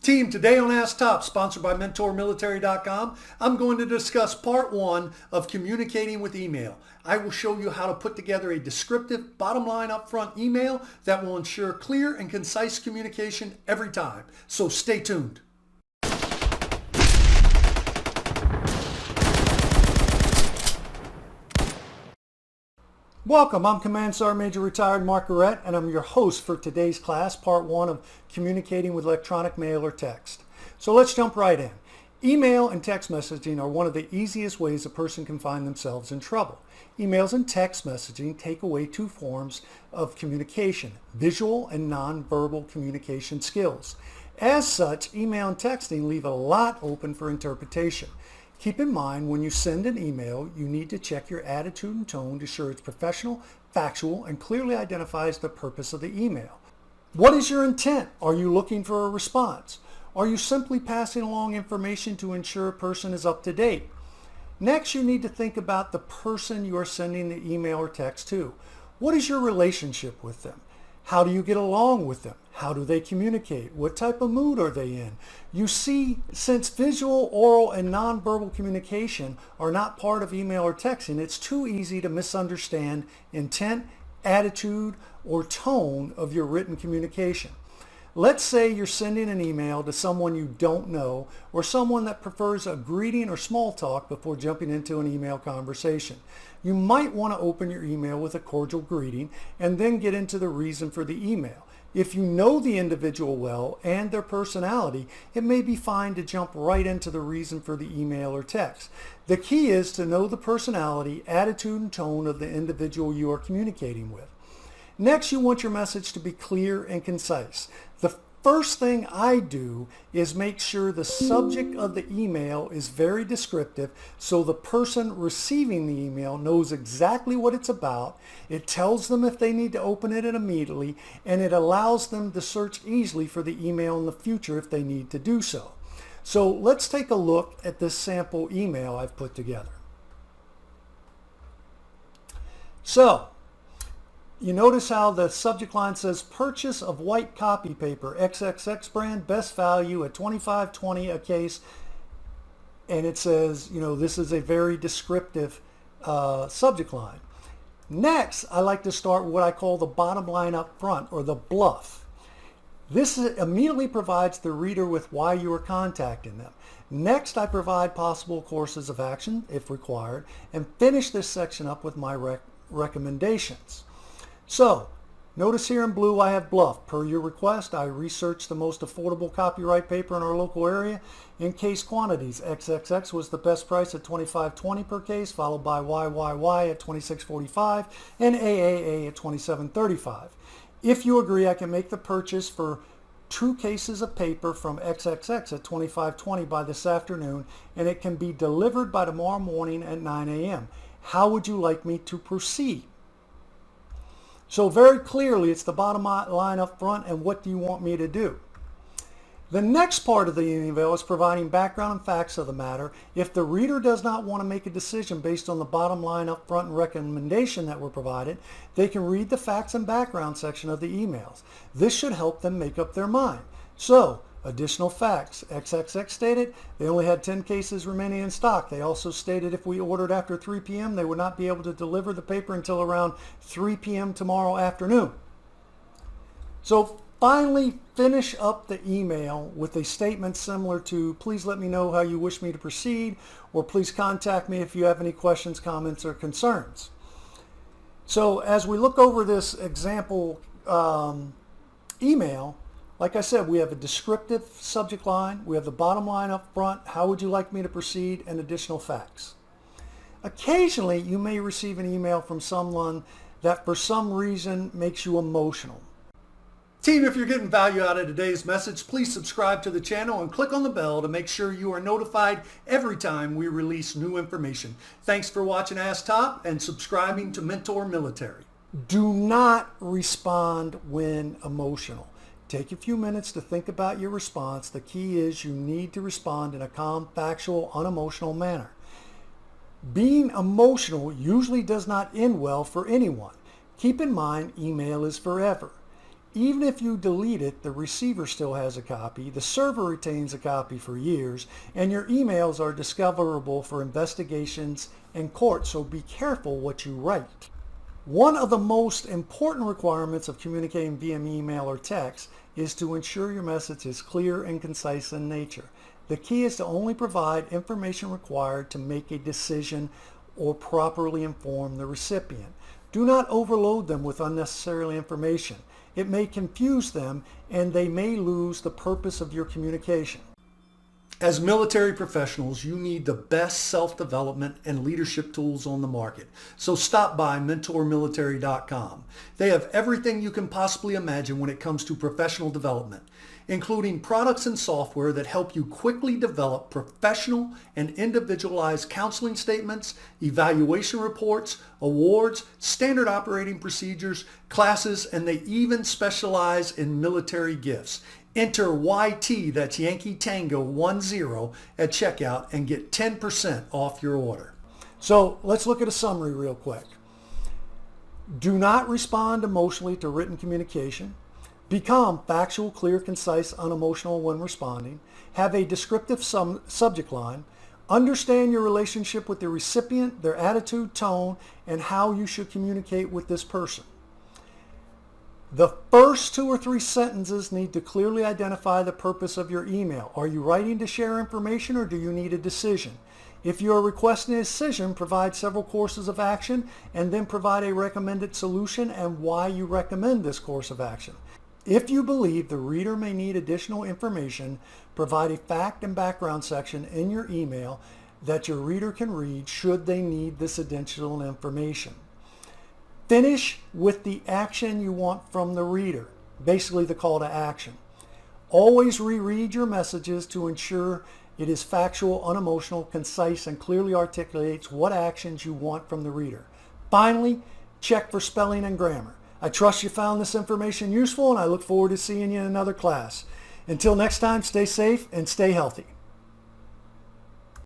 Team, today on Ask Top, sponsored by MentorMilitary.com, I'm going to discuss part one of communicating with email. I will show you how to put together a descriptive, bottom line upfront email that will ensure clear and concise communication every time. So stay tuned. Welcome, I'm Command Sergeant Major Retired Mark Garrett, and I'm your host for today's class, part one of communicating with electronic mail or text. So let's jump right in. Email and text messaging are one of the easiest ways a person can find themselves in trouble. Emails and text messaging take away two forms of communication, visual and nonverbal communication skills. As such, email and texting leave a lot open for interpretation. Keep in mind, when you send an email, you need to check your attitude and tone to ensure it's professional, factual, and clearly identifies the purpose of the email. What is your intent? Are you looking for a response? Are you simply passing along information to ensure a person is up to date? Next, you need to think about the person you are sending the email or text to. What is your relationship with them? How do you get along with them? How do they communicate? What type of mood are they in? You see, since visual, oral, and nonverbal communication are not part of email or texting, it's too easy to misunderstand intent, attitude, or tone of your written communication. Let's say you're sending an email to someone you don't know or someone that prefers a greeting or small talk before jumping into an email conversation. You might want to open your email with a cordial greeting and then get into the reason for the email. If you know the individual well and their personality, it may be fine to jump right into the reason for the email or text. The key is to know the personality, attitude, and tone of the individual you are communicating with. Next, you want your message to be clear and concise. The first thing I do is make sure the subject of the email is very descriptive so the person receiving the email knows exactly what it's about. It tells them if they need to open it immediately, and it allows them to search easily for the email in the future if they need to do so. So let's take a look at this sample email I've put together. So, you notice how the subject line says purchase of white copy paper, XXX brand, best value at $25.20 a case. And it says, this is a very descriptive subject line. Next, I like to start with what I call the bottom line up front, or the bluff. This immediately provides the reader with why you are contacting them. Next, I provide possible courses of action, if required, and finish this section up with my recommendations. So, notice here in blue I have bluff. Per your request, I researched the most affordable copyright paper in our local area in case quantities. XXX was the best price at $25.20 per case, followed by YYY at $26.45 and AAA at $27.35. If you agree, I can make the purchase for 2 cases of paper from XXX at $25.20 by this afternoon, and it can be delivered by tomorrow morning at 9 a.m. How would you like me to proceed? So very clearly, it's the bottom line up front, and what do you want me to do? The next part of the email is providing background and facts of the matter. If the reader does not want to make a decision based on the bottom line up front and recommendation that were provided, they can read the facts and background section of the emails. This should help them make up their mind. So, additional facts. XXX stated they only had 10 cases remaining in stock. They also stated if we ordered after 3 p.m., they would not be able to deliver the paper until around 3 p.m. tomorrow afternoon. So finally, finish up the email with a statement similar to, please let me know how you wish me to proceed, or please contact me if you have any questions, comments, or concerns. So as we look over this example email, like I said, we have a descriptive subject line, we have the bottom line up front, how would you like me to proceed, and additional facts. Occasionally, you may receive an email from someone that for some reason makes you emotional. Team, if you're getting value out of today's message, please subscribe to the channel and click on the bell to make sure you are notified every time we release new information. Thanks for watching Ask Top and subscribing to Mentor Military. Do not respond when emotional. Take a few minutes to think about your response. The key is you need to respond in a calm, factual, unemotional manner. Being emotional usually does not end well for anyone. Keep in mind, email is forever. Even if you delete it, the receiver still has a copy, the server retains a copy for years, and your emails are discoverable for investigations and court, so be careful what you write. One of the most important requirements of communicating via email or text is to ensure your message is clear and concise in nature. The key is to only provide information required to make a decision or properly inform the recipient. Do not overload them with unnecessary information. It may confuse them and they may lose the purpose of your communication. As military professionals, you need the best self-development and leadership tools on the market. So stop by mentormilitary.com. They have everything you can possibly imagine when it comes to professional development, including products and software that help you quickly develop professional and individualized counseling statements, evaluation reports, awards, standard operating procedures, classes, and they even specialize in military gifts. Enter YT, that's Yankee Tango 10, at checkout and get 10% off your order. So let's look at a summary real quick. Do not respond emotionally to written communication. Become factual, clear, concise, unemotional when responding. Have a descriptive subject line. Understand your relationship with the recipient, their attitude, tone, and how you should communicate with this person. The first 2 or 3 sentences need to clearly identify the purpose of your email. Are you writing to share information or do you need a decision? If you are requesting a decision, provide several courses of action and then provide a recommended solution and why you recommend this course of action. If you believe the reader may need additional information, provide a fact and background section in your email that your reader can read should they need this additional information. Finish with the action you want from the reader, basically the call to action. Always reread your messages to ensure it is factual, unemotional, concise, and clearly articulates what actions you want from the reader. Finally, check for spelling and grammar. I trust you found this information useful, and I look forward to seeing you in another class. Until next time, stay safe and stay healthy.